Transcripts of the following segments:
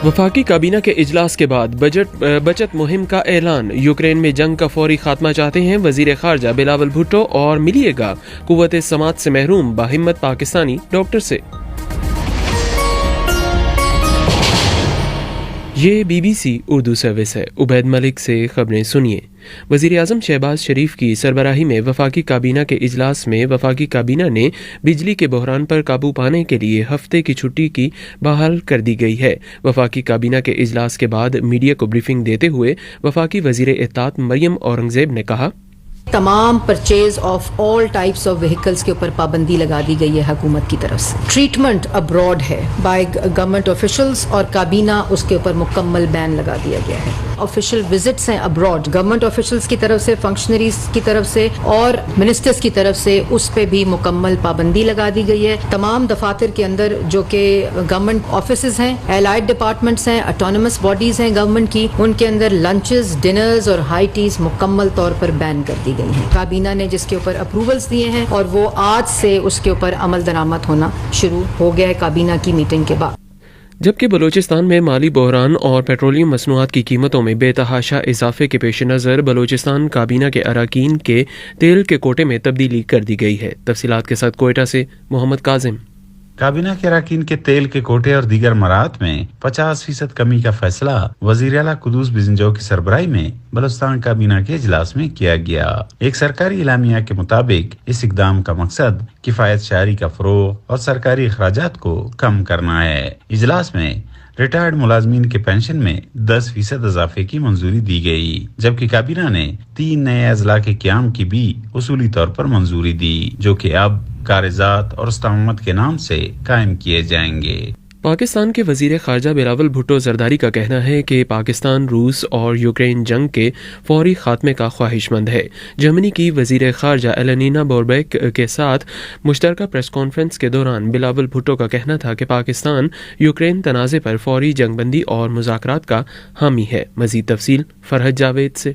वफाकी काबीना के इजलास के बाद बचत मुहिम का ऐलान। यूक्रेन में जंग का फौरी खात्मा चाहते हैं वजीर खारजा बिलावल भुट्टो और मिलिएगा कुव्वत समात से महरूम बाहिम्मत पाकिस्तानी डॉक्टर से। ये BBC उर्दू सर्विस है। उबैद मलिक से खबरें सुनिए। वज़ीर आज़म शहबाज शरीफ की सरबराही में वफाकी काबीना के इजलास में वफाकी काबीना ने बिजली के बहरान पर काबू पाने के लिए हफ्ते की छुट्टी की बहाल कर दी गई है। वफाकी काबीना के इजलास के बाद मीडिया को ब्रीफिंग देते हुए वफाकी वज़ीर इत्ताअत मरियम औरंगज़ेब ने कहा, तमाम purchase of all types of vehicles के ऊपर पाबंदी लगा दी गई है हुकूमत की तरफ से। ट्रीटमेंट अब्रॉड है बाय गवर्नमेंट ऑफिशियल्स और काबीना उसके ऊपर मुकम्मल बैन लगा दिया गया है। ऑफिशियल विजिट्स हैं अब्रॉड गवर्नमेंट ऑफिशियल्स की तरफ से, फंक्शनरीज की तरफ से और मिनिस्टर्स की तरफ से, उस पे भी मुकम्मल पाबंदी लगा दी गई है। तमाम दफातर के अंदर जो कि गवर्नमेंट ऑफिसेज हैं, एलाइड डिपार्टमेंट्स हैं, ऑटोनमस बॉडीज हैं गवर्नमेंट की, उनके अंदर लंचेस, डिनर्स और हाई टीज मुकम्मल तौर पर बैन कर दी गई हैं। काबीना ने जिसके ऊपर अप्रूवल्स दिए हैं और वो आज से उसके ऊपर अमल दरामद होना शुरू हो गया है काबीना की मीटिंग के बाद। जबकि बलूचिस्तान में माली बहरान और पेट्रोलियम मसनूआत की कीमतों में बेतहाशा इजाफे के पेश नज़र बलूचिस्तान काबीना के अरकान के तेल के कोटे में तब्दीली कर दी गई है। तफसीलात के साथ कोयटा से मोहम्मद काजिम। काबीना के अरकान के तेल के कोटे और दीगर मराहत में 50% कमी का फैसला वज़ीर आला कुदूस बिजनजौ की सरबराही में बलूचिस्तान काबीना के इजलास में किया गया। एक सरकारी इलामिया के मुताबिक इस इकदाम का मकसद किफायत शहरी का फरोग और सरकारी अखराजात को कम करना है। इजलास में रिटायर्ड मुलाजमीन के पेंशन में 10% इजाफे की मंजूरी दी गई, जबकि काबीना ने 3 नए अजला के क़याम की भी उसूली तौर पर मंजूरी दी, जो कि अब कारिजात और इस्तामत के नाम से कायम किए जाएंगे। पाकिस्तान के वजीर खारजा बिलावल भुट्टो जरदारी का कहना है कि पाकिस्तान रूस और यूक्रेन जंग के फौरी खात्मे का ख्वाहिशमंद है। जर्मनी की वजीर खारजा एलेनिना बोरबेक के साथ मुश्तरका प्रेस कॉन्फ्रेंस के दौरान बिलावल भुट्टो का कहना था कि पाकिस्तान यूक्रेन तनाज़े पर फौरी जंगबंदी और मुज़ाकरात का हामी है। मज़ीद तफसील फरहद जावेद से।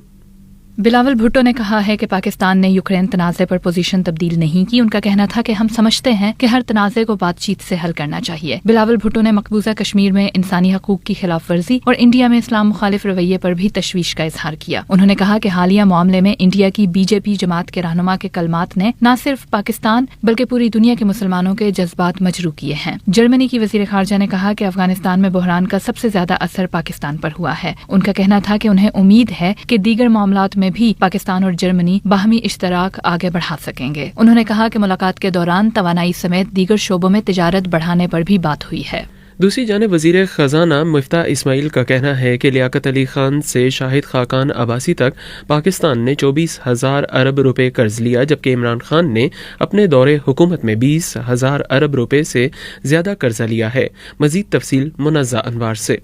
बिलावल भुट्टो ने कहा है कि पाकिस्तान ने यूक्रेन तनाज़े पर पोजीशन तब्दील नहीं की। उनका कहना था कि हम समझते हैं कि हर तनाज़े को बातचीत से हल करना चाहिए। बिलावल भुट्टो ने मकबूजा कश्मीर में इंसानी हकूक की खिलाफ वर्जी और इंडिया में इस्लाम मुखालिफ रवैये पर भी तशवीश का इजहार किया। उन्होंने कहा कि हालिया मामले में इंडिया की BJP जमात के रहनुमा के कलमात ने न सिर्फ पाकिस्तान बल्कि पूरी दुनिया के मुसलमानों के जज्बात मजरू किए हैं। जर्मनी की वजीर खारजा ने कहा कि अफगानिस्तान में बहरान का सबसे ज्यादा असर पाकिस्तान पर हुआ है। उनका कहना था कि उन्हें उम्मीद है कि दीगर मामलात में भी पाकिस्तान और जर्मनी बाहमी इश्तराक आगे बढ़ा सकेंगे। उन्होंने कहा कि मुलाकात के दौरान तवानाई समेत दीगर शोबों में तिजारत बढ़ाने पर भी बात हुई है। दूसरी जानिब वज़ीर ख़जाना मुफ्ता इस्माइल का कहना है कि लियाकत अली खान से शाहिद खाकान अब्बासी तक पाकिस्तान ने 24,000 अरब रुपए कर्ज लिया, जबकि इमरान खान ने अपने दौरे हुकूमत में 20,000 अरब रुपए से ज्यादा कर्जा लिया है। मजीद तफसील मुनज़्ज़ा अनवार से।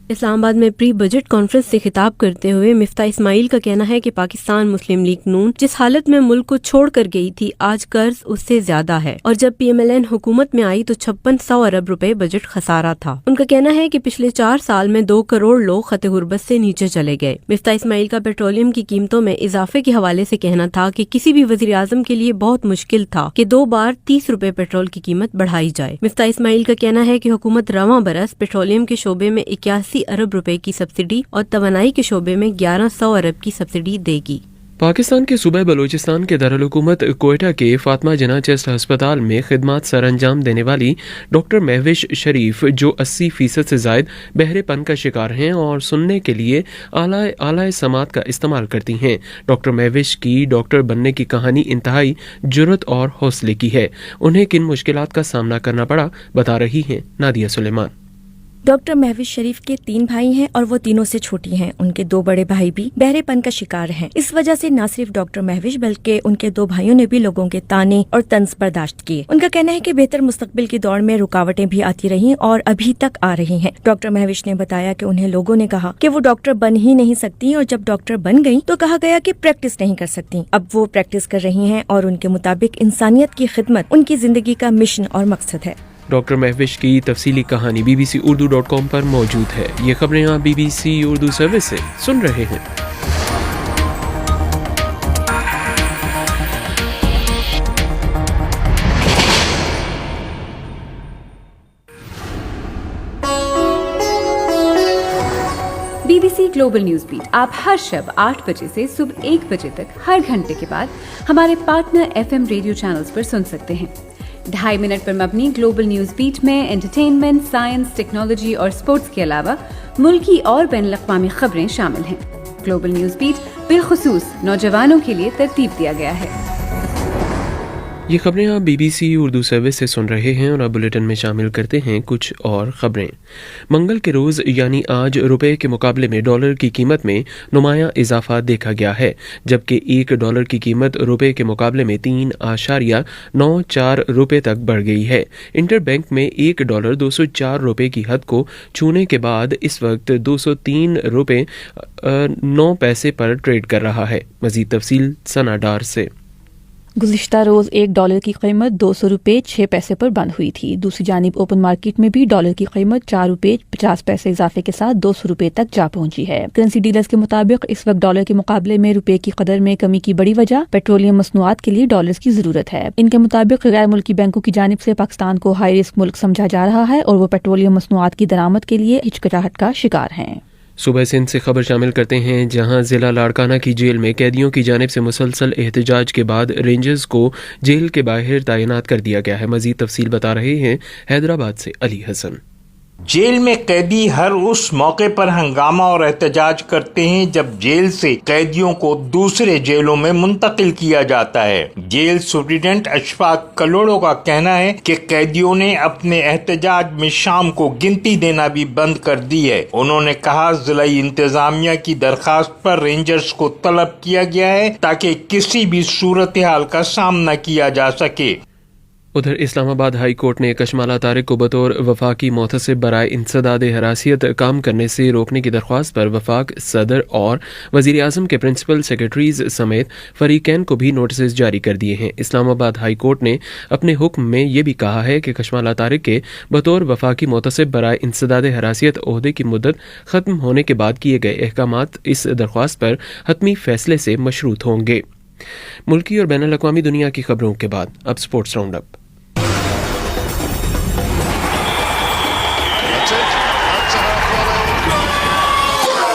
इस्लामाबाद में प्री बजट कॉन्फ्रेंस से खिताब करते हुए मुफ्ता इस्माइल का कहना है कि पाकिस्तान मुस्लिम लीग नून जिस हालत में मुल्क को छोड़ कर गई थी, आज कर्ज उससे ज्यादा है और जब PMLN हुकूमत में आई तो 5600 अरब रुपए बजट खसारा था। उनका कहना है कि पिछले 4 साल में 2 करोड़ लोग खत गुर्बत से नीचे चले गए। मुफ्ता इस्माइल का पेट्रोलियम की कीमतों में इजाफे के हवाले से कहना था कि किसी भी वज़ीर आज़म के लिए बहुत मुश्किल था कि 2 बार 30 रुपए पेट्रोल की कीमत बढ़ाई जाए। मुफ्ता इस्माइल का कहना है कि हुकूमत रवां बरस पेट्रोलियम के शोबे में 81 अरब रुपए की सब्सिडी और तवानाई के शोबे में 1100 अरब की सब्सिडी देगी। पाकिस्तान के सूबे बलूचिस्तान के दारुल-हुकूमत कोयटा के फातिमा जना चेस्ट अस्पताल में खिदमात सर अंजाम देने वाली डॉक्टर महविश शरीफ, जो 80% से जायद बहरेपन का शिकार हैं और सुनने के लिए आला समात का इस्तेमाल करती हैं। डॉक्टर महविश की डॉक्टर बनने की कहानी इंतहाई जुर्रत और हौसले की है। उन्हें किन मुश्किलात का सामना करना पड़ा, बता रही हैं नादिया सुलेमान। डॉक्टर महविश शरीफ के 3 भाई हैं और वो तीनों से छोटी हैं। उनके 2 बड़े भाई भी बहरेपन का शिकार हैं। इस वजह से न सिर्फ डॉक्टर महविश बल्कि उनके 2 भाइयों ने भी लोगों के ताने और तंज बर्दाश्त किए। उनका कहना है कि बेहतर मुस्तकबिल की दौड़ में रुकावटें भी आती रही और अभी तक आ रही हैं। डॉक्टर महविश ने बताया कि उन्हें लोगों ने कहा कि वो डॉक्टर बन ही नहीं सकती और जब डॉक्टर बन गयी तो कहा गया कि प्रैक्टिस नहीं कर सकती। अब वो प्रैक्टिस कर रही हैं और उनके मुताबिक इंसानियत की खिदमत उनकी जिंदगी का मिशन और मकसद है। डॉक्टर महविश की तफसीली कहानी bbcurdu.com पर मौजूद है। ये खबरें आप BBC उर्दू सर्विस से सुन रहे हैं। BBC ग्लोबल न्यूज बीट आप हर शब 8 बजे से सुबह 1 बजे तक हर घंटे के बाद हमारे पार्टनर FM रेडियो चैनल्स पर सुन सकते हैं। 2.5 मिनट पर मबनी ग्लोबल न्यूज बीट में एंटरटेनमेंट, साइंस, टेक्नोलॉजी और स्पोर्ट्स के अलावा मुल्की और बैनुल-अक़वामी खबरें शामिल हैं। ग्लोबल न्यूज बीट बिलखुसूस नौजवानों के लिए तरतीब दिया गया है। ये खबरें आप BBC उर्दू सर्विस से सुन रहे हैं और अब बुलेटिन में शामिल करते हैं कुछ और खबरें। मंगल के रोज़ यानी आज रुपए के मुकाबले में डॉलर की कीमत में नुमाया इजाफा देखा गया है, जबकि $1 की कीमत रुपए के मुकाबले में 3.94 रुपए तक बढ़ गई है। इंटरबैंक में $1 204 रुपए की हद को छूने के बाद इस वक्त 203 रुपए 9 पैसे पर ट्रेड कर रहा है। मज़ीद तफसील सना डार से। गुज़िश्ता रोज़ $1 की कीमत 200 रुपये 6 पैसे पर बंद हुई थी। दूसरी जानिब ओपन मार्केट में भी डॉलर की कीमत 4 रुपये 50 पैसे इजाफे के साथ 200 रुपये तक जा पहुंची है। करेंसी डीलर्स के मुताबिक इस वक्त डॉलर के मुकाबले में रुपये की कदर में कमी की बड़ी वजह पेट्रोलियम मसनूआत के लिए डॉलर्स की जरूरत है। इनके मुताबिक गैर मुल्की बैंकों की जानिब से पाकिस्तान को हाई रिस्क मुल्क समझा जा रहा है और वो पेट्रोलियम मसनूआत की दरामद के लिए हिचकिचाहट का शिकार हैं। सुबह सिंध से खबर शामिल करते हैं, जहां जिला लाड़काना की जेल में कैदियों की जानिब से मुसलसल एहतजाज के बाद रेंजर्स को जेल के बाहर तैनात कर दिया गया है। मजीद तफसील बता रहे हैं हैदराबाद से अली हसन। जेल में कैदी हर उस मौके पर हंगामा और एहतजाज करते हैं जब जेल से कैदियों को दूसरे जेलों में मुंतकिल किया जाता है। जेल सुप्रिटेंडेंट अशफाक कलोड़ो का कहना है कि कैदियों ने अपने एहतजाज में शाम को गिनती देना भी बंद कर दी है। उन्होंने कहा जिलाई इंतजामिया की दरखास्त पर रेंजर्स को तलब किया गया है ताकि किसी भी सूरत हाल का सामना किया जा सके। उधर इस्लामाबाद हाई कोर्ट ने कशमाला तारिक को बतौर वफाकी मोहतसिब बराए इंसदाद हरासियत काम करने से रोकने की दरख्वास्त पर वफाक सदर और वज़ीर आज़म के प्रिंसिपल सेक्रेटरीज समेत फरीकैन को भी नोटिस जारी कर दिए हैं। इस्लामाबाद हाई कोर्ट ने अपने हुक्म में ये भी कहा है कि कशमाला तारिक के बतौर वफाकी मोहतसिब बराए इंसदाद हरासियत ओहदे की मुद्दत ख़त्म होने के बाद किए गए अहकामात इस दरख्वास्त पर हतमी फैसले से मशरूत होंगे। मुल्की और बैनुल-अक़वामी दुनिया की खबरों के बाद अब स्पोर्ट्स राउंड अप।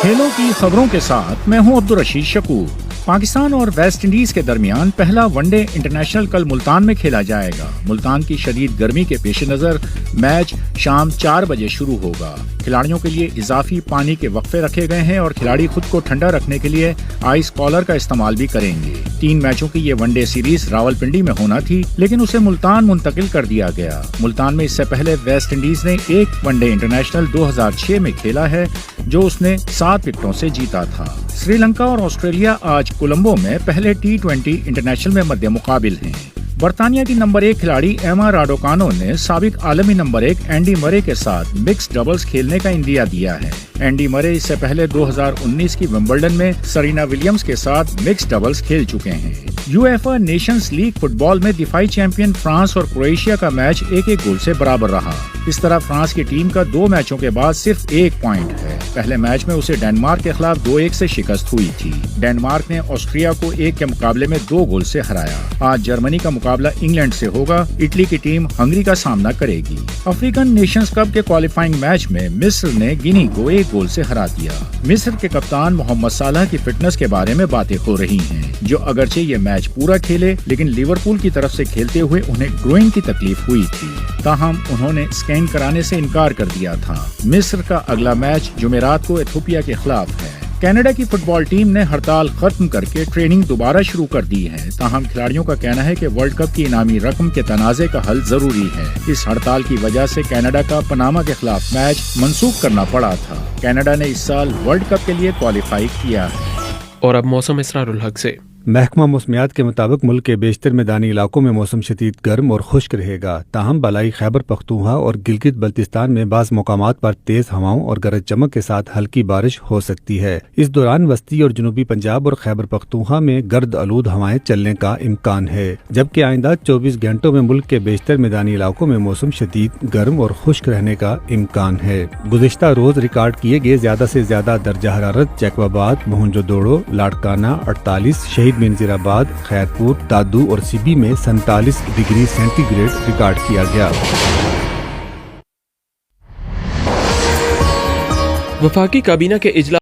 खेलों की खबरों के साथ मैं हूं अब्दुल रशीद शकूर। पाकिस्तान और वेस्ट इंडीज के दरमियान पहला वनडे इंटरनेशनल कल मुल्तान में खेला जाएगा। मुल्तान की शदीद गर्मी के पेश नजर मैच शाम 4 बजे शुरू होगा। खिलाड़ियों के लिए इजाफी पानी के वक्फे रखे गए हैं और खिलाड़ी खुद को ठंडा रखने के लिए आइस कॉलर का इस्तेमाल भी करेंगे। 3 मैचों की ये वनडे सीरीज रावलपिंडी में होना थी, लेकिन उसे मुल्तान मुंतकिल कर दिया गया। मुल्तान में इससे पहले वेस्ट इंडीज ने एक वनडे इंटरनेशनल 2006 में खेला है, जो उसने 7 विकेटों से जीता था। श्रीलंका और ऑस्ट्रेलिया आज कोलंबो में पहले T20 इंटरनेशनल में मध्य मुकाबिल हैं। बरतानिया की नंबर 1 खिलाड़ी एमा राडोकानो ने साबिक आलमी नंबर 1 एंडी मरे के साथ मिक्स डबल्स खेलने का इंदिया दिया है। एंडी मरे इससे पहले 2019 की विंबलडन में सरीना विलियम्स के साथ मिक्स डबल्स खेल चुके हैं। यूएफए नेशंस लीग फुटबॉल में दिफाई चैंपियन फ्रांस और क्रोएशिया का मैच 1-1 गोल से बराबर रहा। इस तरह फ्रांस की टीम का 2 मैचों के बाद सिर्फ 1 पॉइंट है। पहले मैच में उसे डेनमार्क के खिलाफ 2-1 से शिकस्त हुई थी। डेनमार्क ने ऑस्ट्रिया को 1 के मुकाबले में 2 गोल से हराया। आज जर्मनी का मुकाबला इंग्लैंड से होगा। इटली की टीम हंगरी का सामना करेगी। अफ्रीकन नेशंस कप के क्वालिफाइंग मैच में मिस्र ने गिनी को 1 गोल से हरा दिया। मिस्र के कप्तान मोहम्मद सालाह की फिटनेस के बारे में बातें हो रही हैं, जो अगरचे ये मैच पूरा खेले, लेकिन लिवरपूल की तरफ से खेलते हुए उन्हें ग्रोइन की तकलीफ हुई थी। ताहम उन्होंने स्कैन कराने से इनकार कर दिया था। मिस्र का अगला मैच जुमेरात को इथियोपिया के खिलाफ है। कनाडा की फुटबॉल टीम ने हड़ताल खत्म करके ट्रेनिंग दोबारा शुरू कर दी है। ताहम खिलाड़ियों का कहना है कि वर्ल्ड कप की इनामी रकम के तनाज़े का हल जरूरी है। इस हड़ताल की वजह से कनाडा का पनामा के खिलाफ मैच मंसूख करना पड़ा था। कनाडा ने इस साल वर्ल्ड कप के लिए क्वालिफाई किया है। और अब मौसम इसरारुल हक से। महकमा मौसमियात के मुताबिक मुल्क के बेशतर मैदानी इलाकों में मौसम शदीद गर्म और खुश्क रहेगा। ताहम बलाई खैबर पख्तूनख्वा और गिलगित बल्तिस्तान में बाज़ मकामात पर तेज हवाओं और गरज चमक के साथ हल्की बारिश हो सकती है। इस दौरान वस्ती और जनूबी पंजाब और खैबर पख्तूनख्वा में गर्द आलूद हवाएं चलने का इम्कान है, जबकि आइंदा 24 घंटों में मुल्क के बेशतर मैदानी इलाकों में मौसम शदीद गर्म और खुश्क रहने का इम्कान है। गुज़िश्ता रोज रिकॉर्ड किए गए ज्यादा से ज्यादा दर्जा हरारत जैकबाबाद, मोहनजोदड़ो, लाड़काना 48, शहीद मंजीराबाद, खैरपुर, दादू और सिबी में 47 डिग्री सेंटीग्रेड रिकॉर्ड किया गया। वफाकी काबीना के इजलास